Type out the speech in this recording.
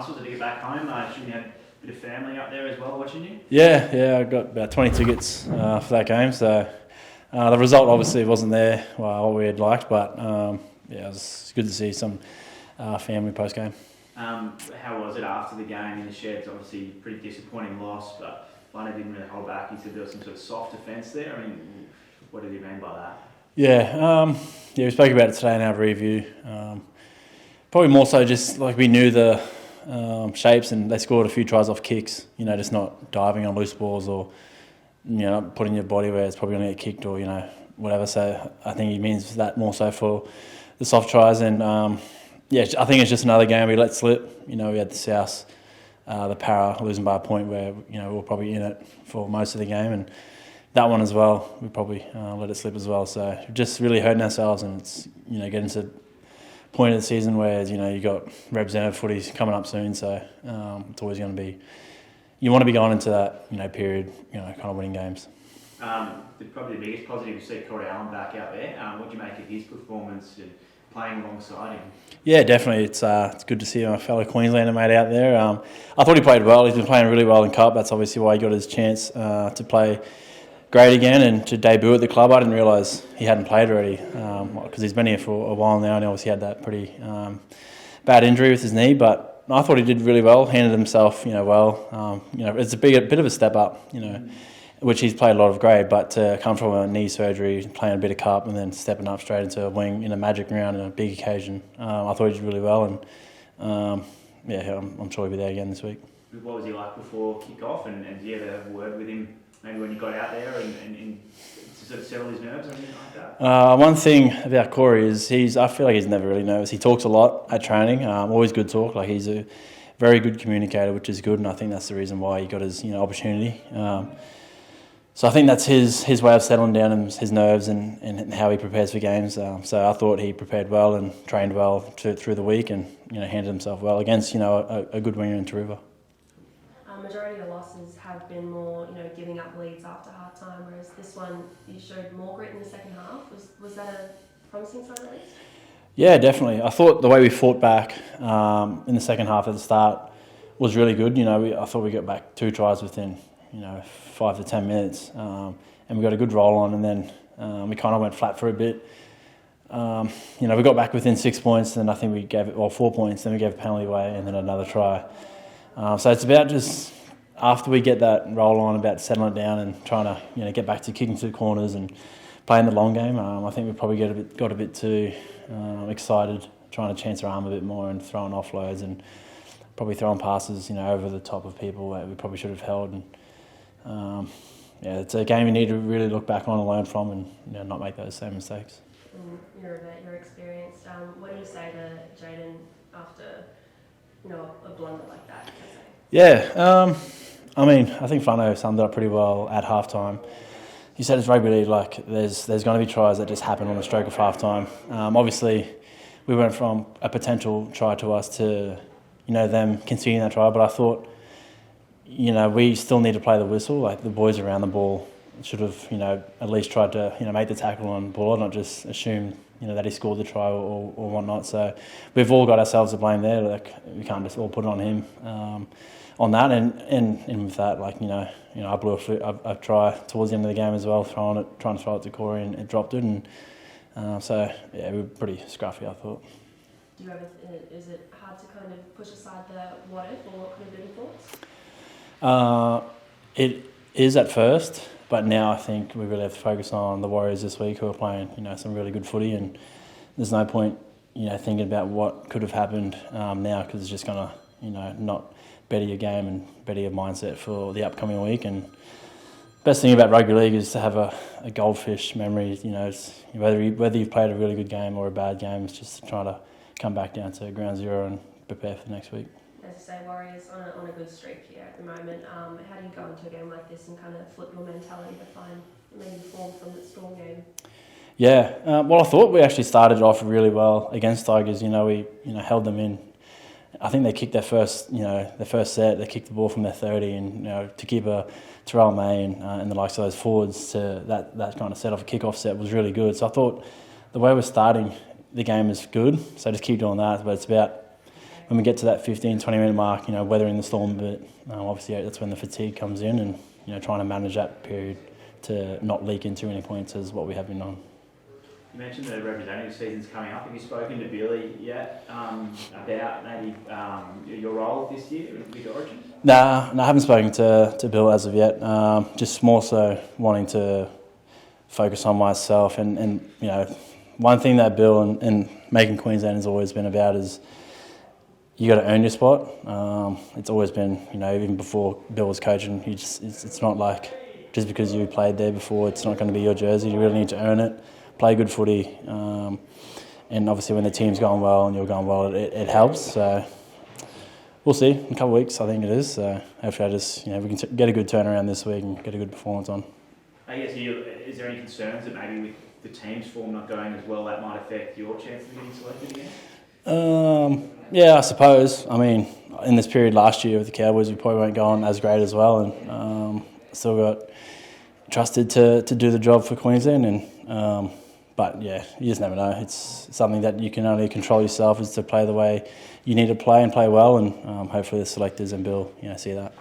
muscles to get back home? I assume you had a bit of family up there as well watching you? Yeah, I got about 20 tickets for that game, so the result obviously wasn't there what we had liked, but it was good to see some family post-game. How was it after the game in the sheds? Obviously, pretty disappointing loss, but Lana didn't really hold back. He said there was some sort of soft defence there. I mean, what did he mean by that? Yeah, we spoke about it today in our review. Probably more so just like we knew the shapes, and they scored a few tries off kicks, just not diving on loose balls or, not putting your body where it's probably going to get kicked or, whatever. So I think he means that more so for the soft tries. And, I think it's just another game we let slip. We had the South, the Para losing by a point where, we were probably in it for most of the game. And that one as well, we probably let it slip as well. So just really hurting ourselves, and it's, getting to point of the season where you got representative footies coming up soon, so it's always going to be, you want to be going into that period, kind of winning games. Probably the biggest positive to see Corey Allen back out there. What do you make of his performance and playing alongside him? Yeah, definitely. It's good to see my fellow Queenslander mate out there. I thought he played well. He's been playing really well in Cup. That's obviously why he got his chance to play great again and to debut at the club. I didn't realise he hadn't played already because he's been here for a while now, and he obviously had that pretty bad injury with his knee. But I thought he did really well, handled himself, well. It's a bit of a step up, which he's played a lot of grade. But to come from a knee surgery, playing a bit of cup, and then stepping up straight into a wing in a Magic round in a big occasion, I thought he did really well. And I'm sure he'll be there again this week. What was he like before kick-off, and did you ever have a word with him? Maybe when you got out there and to sort of settle his nerves or anything like that? One thing about Corey is I feel like he's never really nervous. He talks a lot at training, always good talk. Like, he's a very good communicator, which is good, and I think that's the reason why he got his opportunity. So I think that's his way of settling down his nerves and how he prepares for games. So I thought he prepared well and trained well through the week, and handled himself well against a good winger in Taruva. Majority of losses have been more, giving up leads after half time, whereas this one you showed more grit in the second half. Was that a promising sign at least? Yeah, definitely. I thought the way we fought back in the second half at the start was really good. I thought we got back 2 tries within 5 to 10 minutes, and we got a good roll on, and then we kind of went flat for a bit. We got back within 6 points, and I think we gave 4 points. Then we gave a penalty away, and then another try. So it's about just after we get that roll on, about settling it down and trying to get back to kicking to the corners and playing the long game. I think we probably got a bit too excited, trying to chance our arm a bit more and throwing offloads and probably throwing passes over the top of people that we probably should have held. And it's a game you need to really look back on and learn from, and not make those same mistakes. You're experienced. What do you say to Jaden after a blunder like that? Yeah, I think Flano summed it up pretty well at halftime. He said it's rugby league, like there's going to be tries that just happen on the stroke of halftime. Obviously, we went from a potential try to us to them conceding that try, but I thought we still need to play the whistle. Like, the boys around the ball should have at least tried to make the tackle on ball, not just assume that he scored the try or whatnot. So we've all got ourselves to blame there. Like, we can't just all put it on him on that. And with that, I blew a try towards the end of the game as well, trying to throw it to Corey, and it dropped it. And we were pretty scruffy, I thought. Is it hard to kind of push aside the what if or what could have been thoughts? It is at first. But now I think we really have to focus on the Warriors this week, who are playing, some really good footy, and there's no point, thinking about what could have happened now, because it's just going to, not better your game and better your mindset for the upcoming week. And best thing about rugby league is to have a goldfish memory. It's, whether you've played a really good game or a bad game, it's just trying to come back down to ground zero and prepare for the next week. As you say, Warriors on a good streak here at the moment. How do you go into a game like this and kind of flip your mentality to find maybe form from the Storm game? Yeah, well, I thought we actually started off really well against Tigers. We held them in. I think they kicked their first set. They kicked the ball from their 30, and to keep a Terrell May and the likes of those forwards to that kind of set off a kick-off set was really good. So I thought the way we're starting the game is good. So just keep doing that. But it's about when we get to that 15, 20 minute mark, weathering the storm a bit. Obviously, that's when the fatigue comes in, and trying to manage that period to not leak into any points is what we have been on. You mentioned the representative season's coming up. Have you spoken to Billy yet about maybe your role this year in Big Origin? No, I haven't spoken to Bill as of yet. Just more so wanting to focus on myself, and one thing that Bill and making Queensland has always been about is you got to earn your spot. It's always been, even before Bill was coaching, it's not like just because you played there before, it's not going to be your jersey. You really need to earn it, play good footy, and obviously when the team's going well and you're going well, it helps. So we'll see in a couple of weeks, I think it is. So hopefully we can get a good turnaround this week and get a good performance on. I guess, is there any concerns that maybe with the team's form not going as well, that might affect your chances of getting selected again? Yeah, I suppose. I mean, in this period last year with the Cowboys, we probably weren't going as great as well, and still got trusted to do the job for Queensland. But yeah, you just never know. It's something that you can only control yourself, is to play the way you need to play and play well, and hopefully the selectors and Bill, see that.